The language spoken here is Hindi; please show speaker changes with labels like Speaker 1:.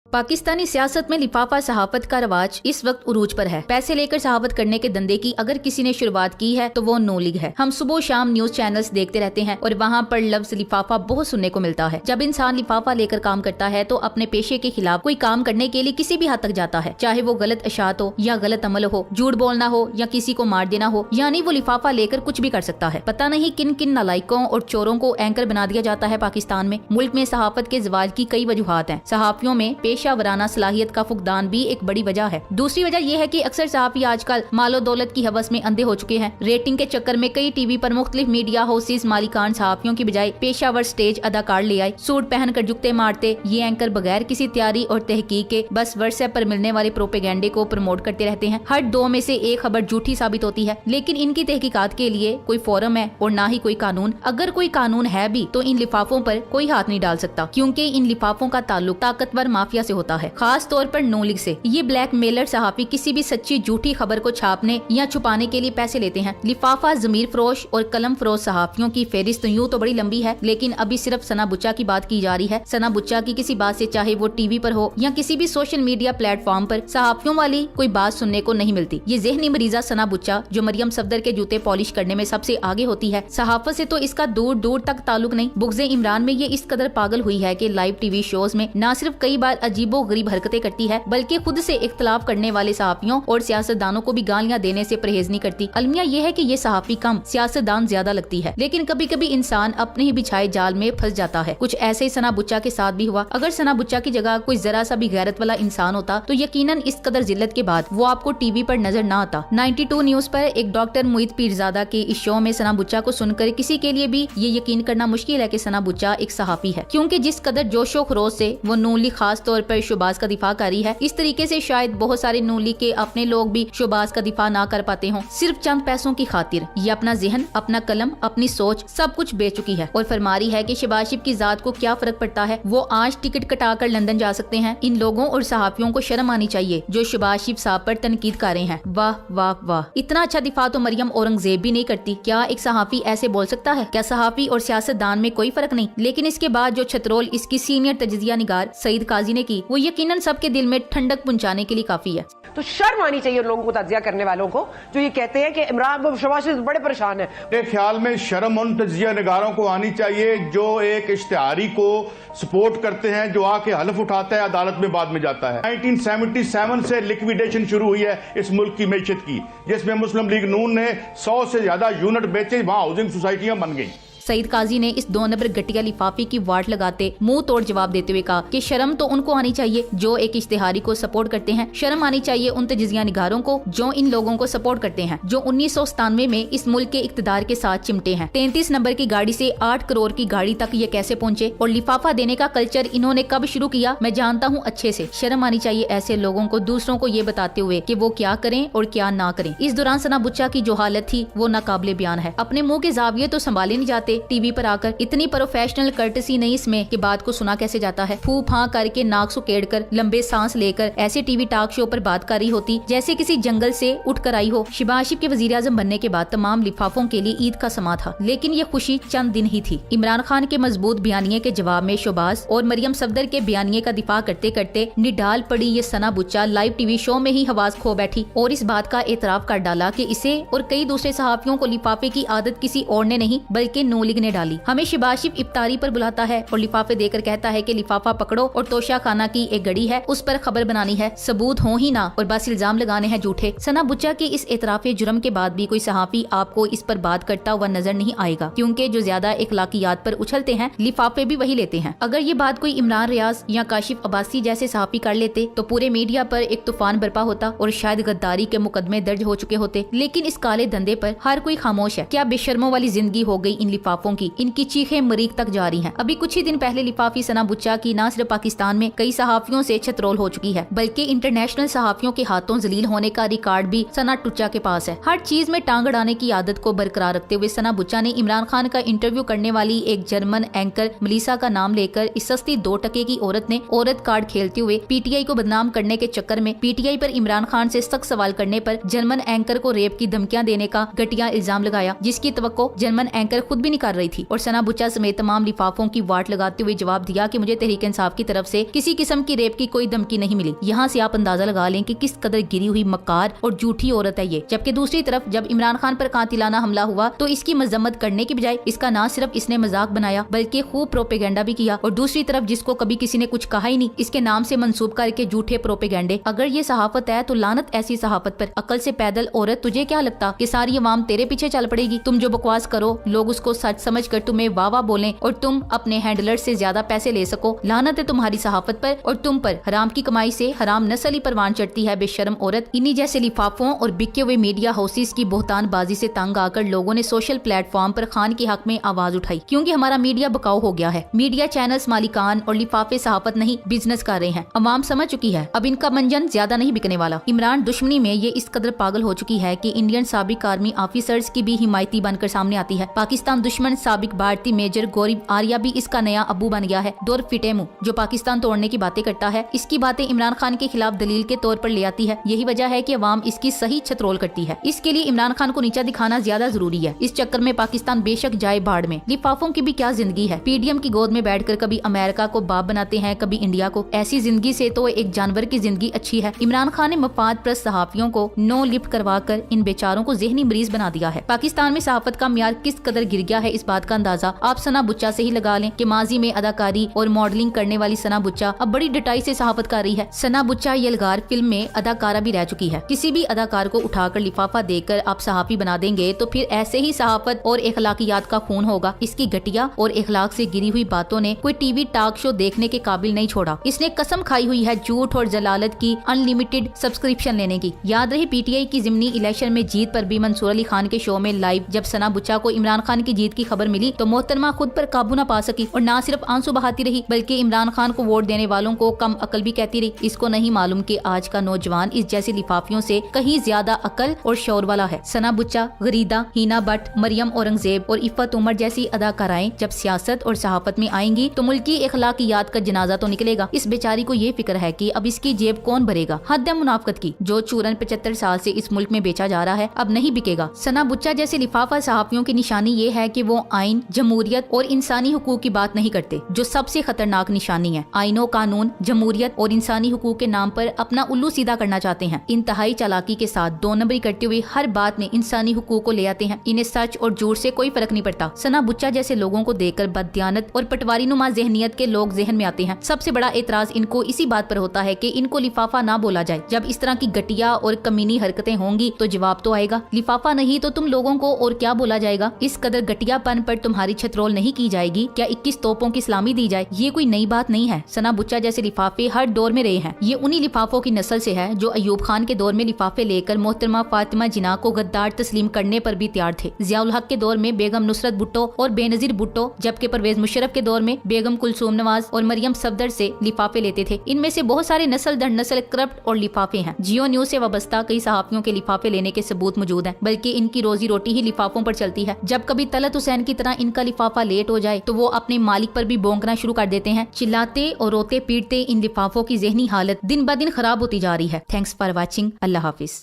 Speaker 1: पाकिस्तानी सियासत में लिफाफा सहाफत का रवाज इस वक्त उरूज पर है। पैसे लेकर सहाफत करने के धंधे की अगर किसी ने शुरुआत की है तो वो नो लीग है। हम सुबह शाम न्यूज चैनल्स देखते रहते हैं और वहाँ पर लफ्ज लिफाफा बहुत सुनने को मिलता है। जब इंसान लिफाफा लेकर काम करता है तो अपने पेशे के खिलाफ कोई काम करने के लिए किसी भी हद तक जाता है, चाहे वो गलत अशात हो या गलत अमल हो, झूठ बोलना हो या किसी को मार देना हो, यानी वो लिफाफा लेकर कुछ भी कर सकता है। पता नहीं किन किन नालायकों और चोरों को एंकर बना दिया जाता है पाकिस्तान में। मुल्क में सहाफत के ज़वाल की कई वजूहात हैं। सहाफियों में पेशा वराना सलाहियत का फुकदान भी एक बड़ी वजह है। दूसरी वजह यह है कि अक्सर सहाफी आजकल मालो दौलत की हवस में अंधे हो चुके हैं। रेटिंग के चक्कर में कई टीवी पर मुख्तलिफ मीडिया हाउसेस मालिकान सहाफियों की बजाय पेशावर स्टेज अदाकार ले आए। सूट पहनकर जुत्ते मारते ये एंकर बगैर किसी तैयारी और तहकीक के बस व्हाट्सएप पर मिलने वाले प्रोपेगेंडे को प्रमोट करते रहते हैं। हर दो में से एक खबर झूठी साबित होती है, लेकिन इनकी तहकीकात के लिए कोई फोरम है और ना ही कोई कानून। अगर कोई कानून है भी तो इन लिफाफों पर कोई हाथ नहीं डाल सकता, क्योंकि इन लिफाफों का ताल्लुक ताकतवर माफिया से होता है, खास तौर पर नो लीग से। ये ब्लैकमेलर सहाफी किसी भी सच्ची झूठी खबर को छापने या छुपाने के लिए पैसे लेते हैं। लिफाफा ज़मीर फरोश और कलम फरोश सहाफियों की फेरिस्त यूं तो बड़ी लंबी है, लेकिन अभी सिर्फ सना बुच्चा की बात की जा रही है। सना बुच्चा की किसी बात से, चाहे वो टीवी पर हो या किसी भी सोशल मीडिया प्लेटफॉर्म पर, सहाफियों वाली कोई बात सुनने को नहीं मिलती। ये ज़हनी मरीजा सना बुच्चा जो मरियम सफदर के जूते पॉलिश करने में सबसे आगे होती है, सहाफत से तो इसका दूर दूर तक ताल्लुक नहीं। बुग़्ज़े इमरान में ये इस कदर पागल हुई है कि लाइव टीवी शोज में न सिर्फ कई बार अजीबो गरीब हरकतें करती है, बल्कि खुद से इख्तलाफ करने वाले सहाफियों और सियासतदानों को भी गालियां देने से परहेज नहीं करती। अलमिया ये है कि ये सहाफी कम, सियासतदान ज्यादा लगती है। लेकिन कभी कभी इंसान अपने ही बिछाए जाल में फंस जाता है। कुछ ऐसे ही सना बुच्चा के साथ भी हुआ। अगर सना बुच्चा की जगह कोई जरा सा भी गैरत वाला इंसान होता तो यकीनन इस कदर जिल्लत के बाद वो आपको टीवी पर नजर न आता। 92 न्यूज पर एक डॉक्टर मुईद पीरजादा के इस शो में सना बुच्चा को सुनकर किसी के लिए भी ये यकीन करना मुश्किल है कि सना बुच्चा एक सहाफी है, क्योंकि जिस कदर जोशो खरोश से वो नून लीग खास तौर पर शोबाज का दिफा कर रही है, इस तरीके से शायद बहुत सारे नून लीग के अपने लोग भी शोबाज का दिफा ना कर पाते हों। सिर्फ चंद पैसों की खातिर ये अपना जहन, अपना कलम, अपनी सोच सब कुछ बेच चुकी है और फरमा रही है कि शहबाज शरीफ की जात को क्या फर्क पड़ता है। वो आज टिकट कटाकर लंदन जा सकते हैं। इन लोगों और सहाफियों को शर्म आनी चाहिए जो शहबाज शरीफ साहब पर तनकीद कर रहे हैं। वाह वाह वाह, इतना अच्छा दिफा तो मरियम औरंगजेब भी नहीं करती। क्या एक सहाफी ऐसे बोल सकता है? क्या सहाफी और सियासतदान में कोई फर्क नहीं? लेकिन इसके बाद जो छतरोल इसकी सीनियर तजजिया निगार सईद काजी ने की, वो यकीनन सबके दिल में ठंडक पहुंचाने के लिए काफी है।
Speaker 2: तो शर्म आनी चाहिए उन लोगों को, तजिया करने वालों को, जो ये कहते हैं कि इमरान शहबाज शरीफ बड़े परेशान है।
Speaker 3: मेरे ख्याल में शर्म उन तजिया निगारों को आनी चाहिए जो एक इश्तिहारी को सपोर्ट करते हैं, जो आके हलफ उठाता है, अदालत में बाद में जाता है। 1977 से लिक्विडेशन शुरू हुई है इस मुल्क की मैशत की, जिसमें मुस्लिम लीग नून ने 100 से ज्यादा यूनिट बेचे, वहां हाउसिंग सोसाइटियां बन गई।
Speaker 1: सईद काजी ने इस 2 नंबर घटिया लिफाफे की वाट लगाते मुंह तोड़ जवाब देते हुए कहा कि शर्म तो उनको आनी चाहिए जो एक इश्तिहारी को सपोर्ट करते हैं। शर्म आनी चाहिए उन तजिया निगारों को जो इन लोगों को सपोर्ट करते हैं, जो 1997 में इस मुल्क के इक्तदार के साथ चिमटे हैं। 33 नंबर की गाड़ी से 8 करोड़ की गाड़ी तक ये कैसे पहुँचे और लिफाफा देने का कल्चर इन्होंने कब शुरू किया, मैं जानता हूँ अच्छे से। शर्म आनी चाहिए ऐसे लोगों को दूसरों को ये बताते हुए कि वो क्या करें और क्या ना करें। इस दौरान सना बुच्चा की जो हालत थी वो नाकाबिले बयान है। अपने मुँह के जाविये तो संभाले नहीं जाते, टीवी पर आकर इतनी प्रोफेशनल कर्टसी नहीं इसमें कि बात को सुना कैसे जाता है। फू फां करके नाक सुकेड़ कर लंबे सांस लेकर ऐसे टीवी टॉक शो पर बात कर रही होती जैसे किसी जंगल से उठ कर आई हो। शहबाज शरीफ के वजीर आजम बनने के बाद तमाम लिफाफों के लिए ईद का समा था, लेकिन ये खुशी चंद दिन ही थी। इमरान खान के मजबूत बयानिए के जवाब में शहबाज और मरियम सफदर के बयानिए का दिफा करते करते निडाल पड़ी ये सना बुच्चा लाइव टीवी शो में ही हवास खो बैठी और इस बात का एतराफ कर डाला कि इसे और कई दूसरे सहाफियों को लिफाफे की आदत किसी और ने नहीं बल्कि नो लीग ने डाली। हमें शहबाज शरीफ इफ्तारी पर बुलाता है और लिफाफे देकर कहता है कि लिफाफा पकड़ो और तोशा खाना की एक घड़ी है, उस पर खबर बनानी है, सबूत हो ही ना और बस इल्जाम लगाने हैं झूठे। सना बुच्चा के इस एतराफे जुर्म के बाद भी कोई सहाफी आपको इस पर बात करता हुआ नजर नहीं आएगा, क्योंकि जो ज्यादा इखलाकियात पर उछलते हैं लिफाफे भी वही लेते हैं। अगर ये बात कोई इमरान रियाज या काशिफ अब्बासी जैसे सहाफी कर लेते तो पूरे मीडिया पर एक तूफान बरपा होता और शायद गद्दारी के मुकदमे दर्ज हो चुके होते। लेकिन इस काले धंधे पर हर कोई खामोश है। क्या बेशर्मों वाली जिंदगी हो गई इन लिफाफों की, इनकी चीखें मरीक तक जा रही हैं। अभी कुछ ही दिन पहले लिफाफी सना बुच्चा की न सिर्फ पाकिस्तान में कई सहाफियों से छतरोल हो चुकी है, बल्कि इंटरनेशनल सहाफियों के हाथों जलील होने का रिकॉर्ड भी सना टुच्चा के पास है। हर चीज में टांग अड़ाने की आदत को बरकरार रखते हुए सना बुच्चा ने इमरान खान का इंटरव्यू करने वाली एक जर्मन एंकर मलीसा का नाम लेकर इस सस्ती 2 टके की औरत ने औरत कार्ड खेलते हुए पीटीआई को बदनाम करने के चक्कर में पीटीआई पर इमरान खान से सख्त सवाल करने पर जर्मन एंकर को रेप की धमकियां देने का घटिया इल्जाम लगाया, जिसकी तवक्को जर्मन एंकर खुद भी नहीं कर रही थी और सना बुच्चा समेत तमाम लिफाफों की वाट लगाते हुए जवाब दिया कि मुझे तहरीक इंसाफ की तरफ से किसी किस्म की रेप की कोई धमकी नहीं मिली। यहाँ से आप अंदाजा लगा लें कि किस कदर गिरी हुई मक्कार और झूठी औरत है ये। जबकि दूसरी तरफ जब इमरान खान पर कातिलाना हमला हुआ तो इसकी मजम्मत करने की बजाय इसका न सिर्फ इसने मजाक बनाया बल्कि खूब प्रोपेगेंडा भी किया। और दूसरी तरफ जिसको कभी किसी ने कुछ कहा ही नहीं, इसके नाम से मंसूब करके झूठे प्रोपेगेंडे। अगर ये सहाफत है तो लानत ऐसी सहाफत पर। अकल से पैदल औरत, तुझे क्या लगता कि सारी अवाम तेरे पीछे चल पड़ेगी? तुम जो बकवास करो लोग उसको सच समझ कर तुम्हें वाह वाह बोलें और तुम अपने हैंडलर से ज्यादा पैसे ले सको। लानत है तुम्हारी सहाफत पर और तुम पर। हराम की कमाई से हराम नस्ल ही परवान चढ़ती है बेशर्म औरत। इन्हीं जैसे लिफाफों और बिके हुए मीडिया हाउसेस की बोहतान बाजी से तंग आकर लोगों ने सोशल प्लेटफॉर्म पर खान के हक में आवाज उठाई, क्योंकि हमारा मीडिया बकाऊ हो गया है। मीडिया चैनल्स मालिकान और लिफाफे सहाफत नहीं बिजनेस कर रहे हैं। अवाम समझ चुकी है अब इनका मंजन ज्यादा नहीं बिकने वाला। इमरान दुश्मनी में ये इस कदर पागल हो चुकी है कि इंडियन साबिक आर्मी ऑफिसर्स की भी हिमायती बनकर सामने आती है। पाकिस्तान दुश्मन साबिक भारतीय मेजर गौरव आर्या भी इसका नया अबू बन गया है। दौर फिटेमू जो पाकिस्तान तोड़ने की बातें करता है, इसकी बातें इमरान खान के खिलाफ दलील के तौर पर ले आती है। यही वजह है कि अवाम इसकी सही छतरोल करती है। इसके लिए इमरान खान को नीचा दिखाना ज्यादा जरूरी है। इस चक्कर में पाकिस्तान बेशक जाए भाड़ में। लिफाफों की भी क्या जिंदगी है। पीडीएम की गोद में बैठकर कभी अमेरिका को बाप बनाते हैं, कभी इंडिया को। ऐसी जिंदगी से तो एक जानवर की जिंदगी अच्छी है। इमरान खान ने मफाद प्रस्त सहाफियों को नो लिप करवा कर इन बेचारों को ज़हनी मरीज बना दिया है। पाकिस्तान में सहाफत का म्यार किस कदर गिर गया है, इस बात का अंदाजा आप सना बुच्चा से ही लगा लें कि माजी में अदाकारी और मॉडलिंग करने वाली सना बुच्चा अब बड़ी डटाई से सहाफत कर रही है। सना बुच्चा यलगार फिल्म में अदाकारा भी रह चुकी है। किसी भी अदाकार को उठाकर लिफाफा देकर आप सहाफी बना देंगे तो फिर ऐसे ही सहाफत और इखलाकियात का खून होगा। इसकी घटिया और इखलाक से गिरी हुई बातों ने कोई टीवी टॉक शो देखने के काबिल नहीं छोड़ा। इसने कसम खाई हुई है झूठ और जलालत की अनलिमिटेड सब्सक्रिप्शन लेने की। याद रही पीटीआई की जिमनी इलेक्शन में जीत पर भी मंसूर अली खान के शो में लाइव जब सना बुच्चा को इमरान खान की जीत की खबर मिली तो मोहतरमा खुद पर काबू न पा सकी और न सिर्फ आंसू बहाती रही बल्कि इमरान खान को वोट देने वालों को कम अकल भी कहती रही। इसको नहीं मालूम कि आज का नौजवान इस जैसी लिफाफियों से कहीं ज्यादा अकल और शौर वाला है। सना बुच्चा, गरीदा, हीना भट्ट, मरियम औरंगजेब और इफ़त उमर जैसी अदाकाराएं जब सियासत और सहाफत में आएंगी तो मुल्की इखलाकियात का जनाजा तो निकलेगा। इस बेचारी को ये फिक्र है कि अब इसकी जेब कौन भरेगा। हद है मुनाफकत की। जो चूरन 75 साल से इस मुल्क में बेचा जा रहा है अब नहीं बिकेगा। सना बुच्चा जैसे लिफाफा सहाफियों की निशानी ये है कि वो आइन, जमहूरियत और इंसानी हुकूक की बात नहीं करते, जो सबसे खतरनाक निशानी है। आइनो, कानून, जमहूरियत और इंसानी हुकूक के नाम पर अपना उल्लू सीधा करना चाहते हैं। इंतहाई चालाकी के साथ दो नंबरी करते हुए हर बात में इंसानी हुकूक को ले आते हैं। इन्हें सच और झूठ से कोई फर्क नहीं पड़ता। सना बुच्चा जैसे लोगों को देखकर बददियानत और पटवारी नुमा जहनियत के लोग जहन में आते हैं। सबसे बड़ा एतराज इनको इसी बात पर होता है कि इनको लिफाफा ना बोला जाए। जब इस तरह की घटिया और कमीनी हरकतें होंगी तो जवाब तो आएगा। लिफाफा नहीं तो तुम लोगों को और क्या बोला जाएगा। इस कदर घटियापन पर तुम्हारी छतरोल नहीं की जाएगी। क्या 21 तोपों की सलामी दी जाए, ये कोई नई बात नहीं है। सना बुच्चा जैसे लिफाफे हर दौर में रहे हैं। ये उन्हीं लिफाफों की नस्ल से है जो अयूब खान के दौर में लिफाफे लेकर मोहतरमा फातिमा जिन्ना को गद्दार तस्लीम करने पर भी तैयार थे। जियाउल हक के दौर में बेगम नुसरत भुट्टो और बेनजीर भुट्टो, जबकि परवेज मुशर्रफ के दौर में बेगम कुलसूम नवाज और मरियम सफदर से लिफाफे लेते थे। इनमें से बहुत सारे नस्ल दर नस्ल करप्ट और लिफाफे हैं। जियो न्यूज से वाबस्ता कई सहाफियों के लिफाफे लेने के सबूत मौजूद हैं, बल्कि इनकी रोजी रोटी ही लिफाफों पर चलती है। जब कभी तलत हुसैन की तरह इनका लिफाफा लेट हो जाए तो वो अपने मालिक पर भी भौंकना शुरू कर देते हैं। चिल्लाते और रोते पीटते इन लिफाफों की ज़हनी हालत दिन ब दिन खराब होती जा रही है। Thanks for watching. Allah Hafiz.